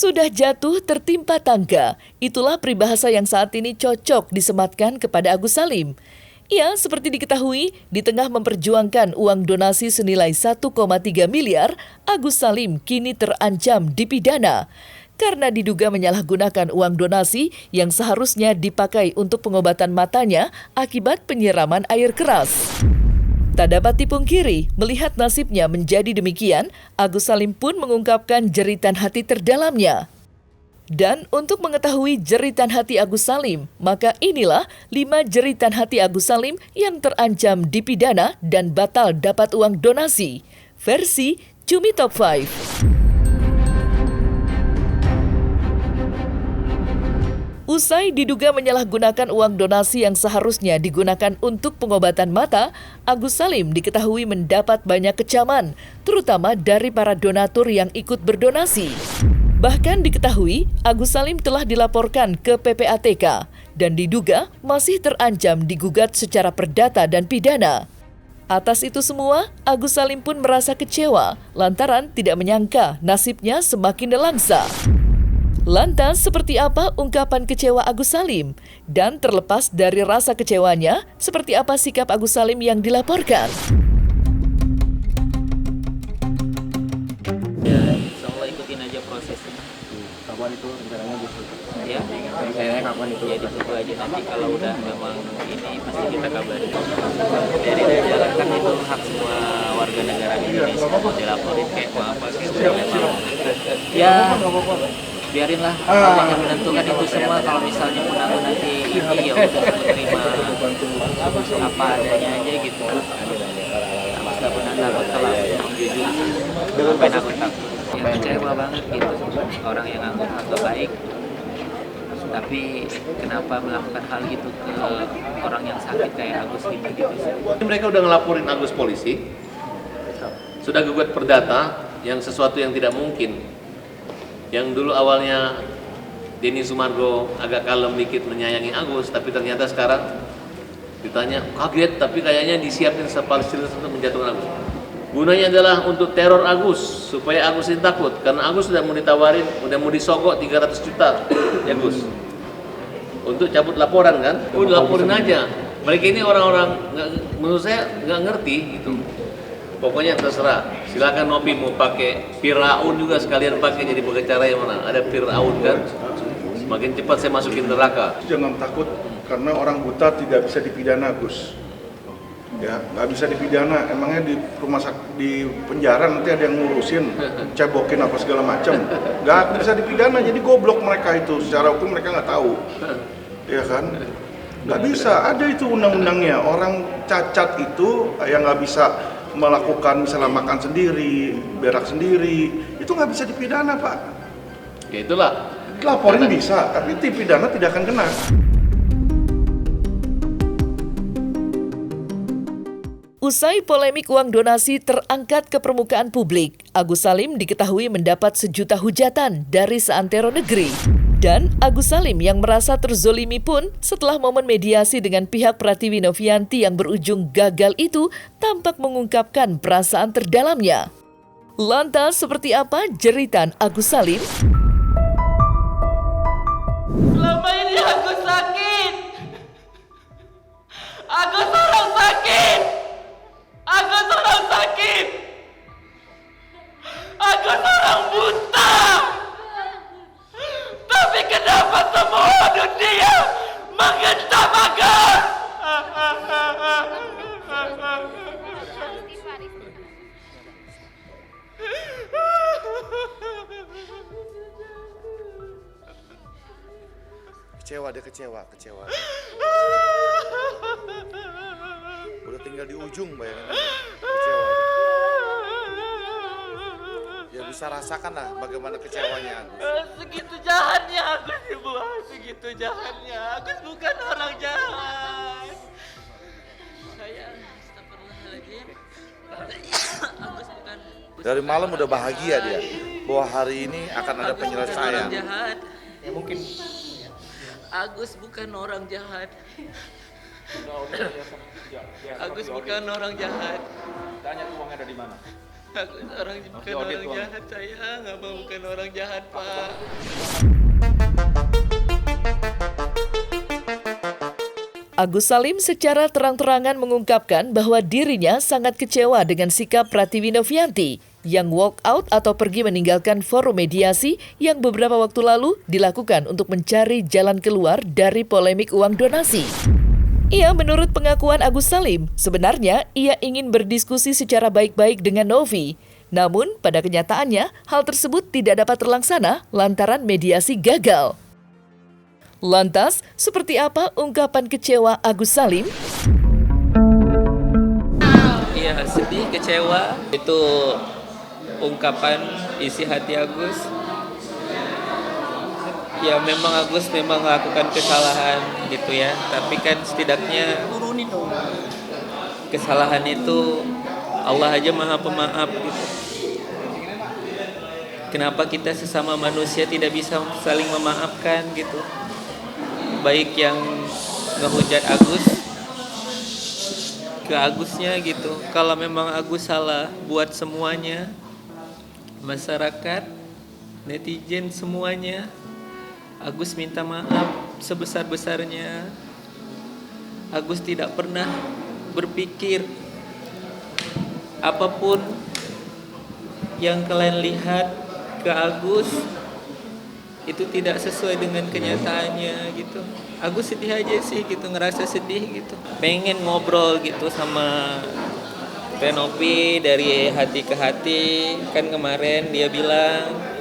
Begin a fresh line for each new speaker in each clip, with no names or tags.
Sudah jatuh tertimpa tangga, itulah peribahasa yang saat ini cocok disematkan kepada Agus Salim. Ia seperti diketahui, di tengah memperjuangkan uang donasi senilai 1,3 miliar, Agus Salim kini terancam dipidana karena diduga menyalahgunakan uang donasi yang seharusnya dipakai untuk pengobatan matanya akibat penyiraman air keras. Tak dapat dipungkiri, melihat nasibnya menjadi demikian, Agus Salim pun mengungkapkan jeritan hati terdalamnya. Dan untuk mengetahui jeritan hati Agus Salim, maka inilah 5 jeritan hati Agus Salim yang terancam dipidana dan batal dapat uang donasi. Versi Cumi Top 5. Usai diduga menyalahgunakan uang donasi yang seharusnya digunakan untuk pengobatan mata, Agus Salim diketahui mendapat banyak kecaman, terutama dari para donatur yang ikut berdonasi. Bahkan diketahui, Agus Salim telah dilaporkan ke PPATK dan diduga masih terancam digugat secara perdata dan pidana. Atas itu semua, Agus Salim pun merasa kecewa lantaran tidak menyangka nasibnya semakin nelangsa. Lantas, seperti apa ungkapan kecewa Agus Salim? Dan terlepas dari rasa kecewanya, seperti apa sikap Agus Salim yang dilaporkan?
Ya, insya Allah ikutin aja prosesnya.
Kapan itu rencananya gitu?
Ya,
Rencananya kapan itu?
ya ditunggu aja nanti kalau udah memang ini pasti kita kabarin. Dari jalan kan itu hak semua warga negara Indonesia mau dilaporin kayak apa kayak memang. Ya, biarinlah Allah yang menentukan itu semua. Kalau misalnya menang nanti ini ya udah menerima apa adanya aja gitu. Nggak pernah takut kalau jujur. Sampai takut. Ya kecewa banget gitu. Orang yang anggap baik, tapi kenapa melakukan hal gitu ke orang yang sakit kayak Agus gitu.
Mereka udah ngelaporin Agus polisi, sudah gugat perdata yang sesuatu yang tidak mungkin. Yang dulu awalnya Denny Sumargo agak kalem dikit menyayangi Agus, tapi ternyata sekarang ditanya kaget, tapi kayaknya disiapin sepalstil untuk menjatuhkan Agus. Gunanya adalah untuk teror Agus, supaya Agus ini takut, karena Agus sudah mau ditawarin, udah mau disogok 300 juta ya Gus, untuk cabut laporan kan, udah laporin aja. Mereka ini orang-orang menurut saya nggak ngerti gitu. Pokoknya terserah, silakan Nopi mau pakai Firaun juga sekalian pakai jadi pengacara yang mana, ada Firaun kan, semakin cepat saya masukin neraka.
Jangan takut karena orang buta tidak bisa dipidana, Gus. Ya, nggak bisa dipidana. Emangnya di rumah sakit, di penjara nanti ada yang ngurusin, cebokin apa segala macam. Nggak bisa dipidana, jadi goblok mereka itu. Secara hukum mereka nggak tahu, ya kan? Nggak bisa. Ada itu undang-undangnya. Orang cacat itu yang nggak bisa melakukan misalnya makan sendiri, berak sendiri, itu nggak bisa dipidana, Pak.
Ya itulah.
Laporin bisa, tapi dipidana tidak akan kena.
Usai polemik uang donasi terangkat ke permukaan publik, Agus Salim diketahui mendapat sejuta hujatan dari seantero negeri. Dan Agus Salim yang merasa terzolimi pun setelah momen mediasi dengan pihak Pratiwi Novianti yang berujung gagal itu tampak mengungkapkan perasaan terdalamnya. Lantas seperti apa jeritan Agus Salim?
Selama ini aku sakit. Agus orang sakit. Agus orang sakit. Agus orang buta. Tapi kenapa semua dunia mengentam Agus?
Kecewa. Udah tinggal di ujung, bayangin aja. Kecewa. Ya bisa rasakan lah bagaimana kecewanya Agus.
Segitu jahatnya Agus, Ibu. Segitu jahatnya. Agus bukan orang jahat. Saya astagfirullahaladzim. Agus bukan.
Dari malam udah bahagia dia bahwa hari ini akan ada
Agus
penyelesaian.
bukan orang jahat. Ya mungkin. Agus bukan orang jahat. Agus bukan orang jahat.
Tanya uangnya ada di mana?
Aku bukan orang jahat, saya nggak mau, bukan orang jahat, Pak.
Agus Salim secara terang-terangan mengungkapkan bahwa dirinya sangat kecewa dengan sikap Pratiwi Novianti yang walk out atau pergi meninggalkan forum mediasi yang beberapa waktu lalu dilakukan untuk mencari jalan keluar dari polemik uang donasi. Menurut pengakuan Agus Salim, sebenarnya ia ingin berdiskusi secara baik-baik dengan Novi. Namun, pada kenyataannya, hal tersebut tidak dapat terlaksana lantaran mediasi gagal. Lantas, seperti apa ungkapan kecewa Agus Salim?
Iya, sedih, kecewa. Itu ungkapan isi hati Agus. Ya memang Agus memang melakukan kesalahan gitu ya. Tapi kan setidaknya kesalahan itu Allah aja Maha Pemaaf gitu. Kenapa kita sesama manusia tidak bisa saling memaafkan gitu? Baik yang ngehujat Agus ke Agusnya gitu. Kalau memang Agus salah buat semuanya, masyarakat, netizen semuanya, Agus minta maaf sebesar-besarnya. Agus tidak pernah berpikir apapun yang kalian lihat ke Agus itu tidak sesuai dengan kenyataannya gitu. Agus sedih aja sih gitu, ngerasa sedih gitu. Pengen ngobrol gitu sama Tenopi dari hati ke hati. Kan kemarin dia bilang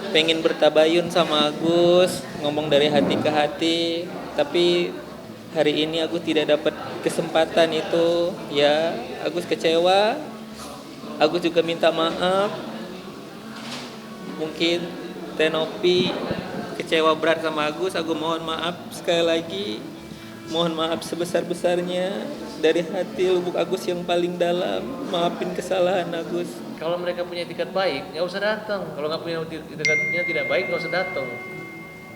pengen bertabayun sama Agus, ngomong dari hati ke hati. Tapi hari ini Agus tidak dapat kesempatan itu. Ya, Agus kecewa. Agus juga minta maaf. Mungkin Tenopi kecewa berat sama Agus mohon maaf sekali lagi. Mohon maaf sebesar-besarnya dari hati lubuk Agus yang paling dalam. Maafin kesalahan Agus.
Kalau mereka punya etikat baik, nggak usah datang. Kalau nggak punya etikatnya tidak baik, nggak usah datang.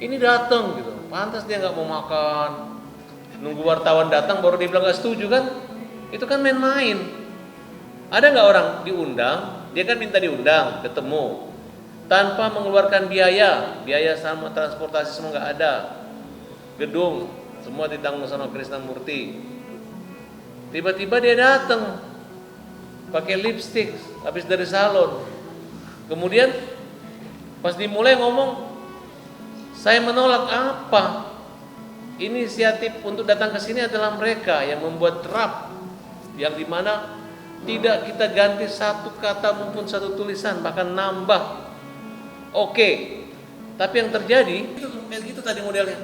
Ini datang gitu, pantas dia nggak mau makan. Nunggu wartawan datang baru dia bilang nggak setuju kan? Itu kan main-main. Ada nggak orang diundang? Dia kan minta diundang, ketemu. Tanpa mengeluarkan biaya sama transportasi semua nggak ada, gedung semua ditanggung sama Krisnamurti. Tiba-tiba dia datang pakai lipstick habis dari salon, kemudian pas dimulai ngomong, saya menolak apa? Inisiatif untuk datang ke sini adalah mereka yang membuat draft yang dimana tidak kita ganti satu kata maupun satu tulisan, bahkan nambah. Oke, tapi yang terjadi itu tadi modelnya.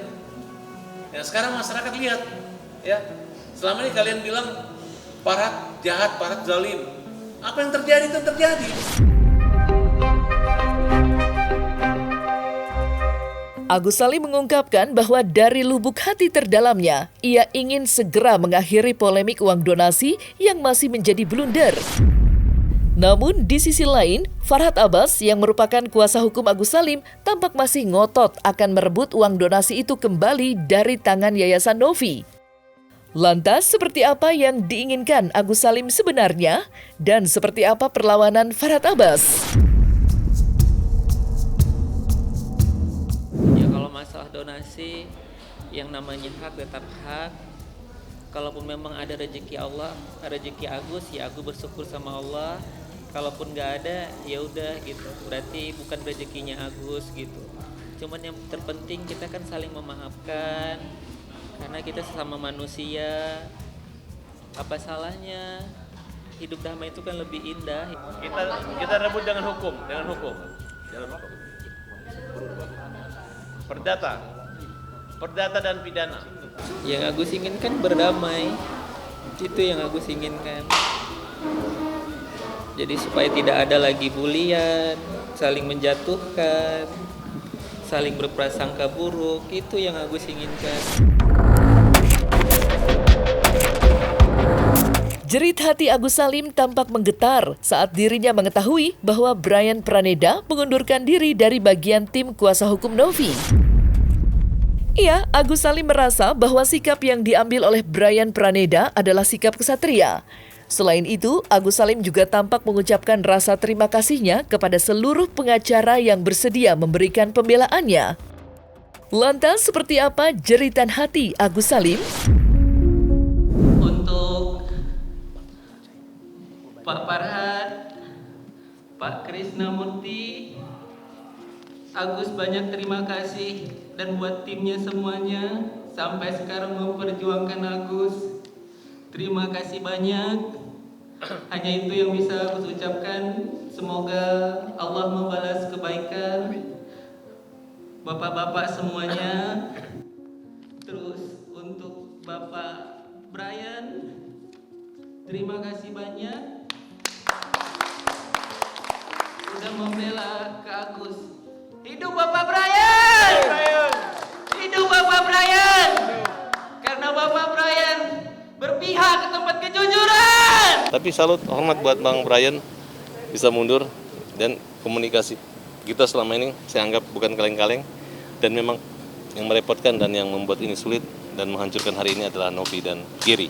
Ya, sekarang masyarakat lihat, ya. Selama ini kalian bilang Farhat jahat, Farhat zalim. Apa yang terjadi itu terjadi.
Agus Salim mengungkapkan bahwa dari lubuk hati terdalamnya, ia ingin segera mengakhiri polemik uang donasi yang masih menjadi blunder. Namun di sisi lain, Farhat Abbas yang merupakan kuasa hukum Agus Salim tampak masih ngotot akan merebut uang donasi itu kembali dari tangan Yayasan Novi. Lantas seperti apa yang diinginkan Agus Salim sebenarnya dan seperti apa perlawanan Farhat Abbas?
Ya kalau masalah donasi yang namanya hak tetap hak. Kalaupun memang ada rezeki Allah, rezeki Agus, ya Agus bersyukur sama Allah. Kalaupun nggak ada, ya udah gitu. Berarti bukan rezekinya Agus gitu. Cuman yang terpenting kita kan saling memaafkan, karena kita sesama manusia. Apa salahnya? Hidup damai itu kan lebih indah.
Kita rebut dengan hukum. Perdata dan pidana.
Yang Agus inginkan berdamai. Itu yang Agus inginkan. Jadi supaya tidak ada lagi bulian, saling menjatuhkan, saling berprasangka buruk, itu yang Agus inginkan.
Jerit hati Agus Salim tampak menggetar saat dirinya mengetahui bahwa Brian Praneda mengundurkan diri dari bagian tim kuasa hukum Novi. Agus Salim merasa bahwa sikap yang diambil oleh Brian Praneda adalah sikap kesatria. Selain itu, Agus Salim juga tampak mengucapkan rasa terima kasihnya kepada seluruh pengacara yang bersedia memberikan pembelaannya. Lantas, seperti apa jeritan hati Agus Salim?
Untuk Pak Farhad, Pak Krisnamurti, Agus banyak terima kasih, dan buat timnya semuanya sampai sekarang memperjuangkan Agus. Terima kasih banyak. Hanya itu yang bisa Agus ucapkan. Semoga Allah membalas kebaikan Bapak-bapak semuanya. Terus untuk Bapak Brian, terima kasih banyak sudah membela ke Agus. Hidup Bapak Brian! Hidup Bapak Brian! Karena Bapak Brian berpihak ke tempat kejujuran.
Tapi salut, hormat buat Bang Brian bisa mundur, dan komunikasi kita selama ini saya anggap bukan kaleng-kaleng, dan memang yang merepotkan dan yang membuat ini sulit dan menghancurkan hari ini adalah Novi dan Giri,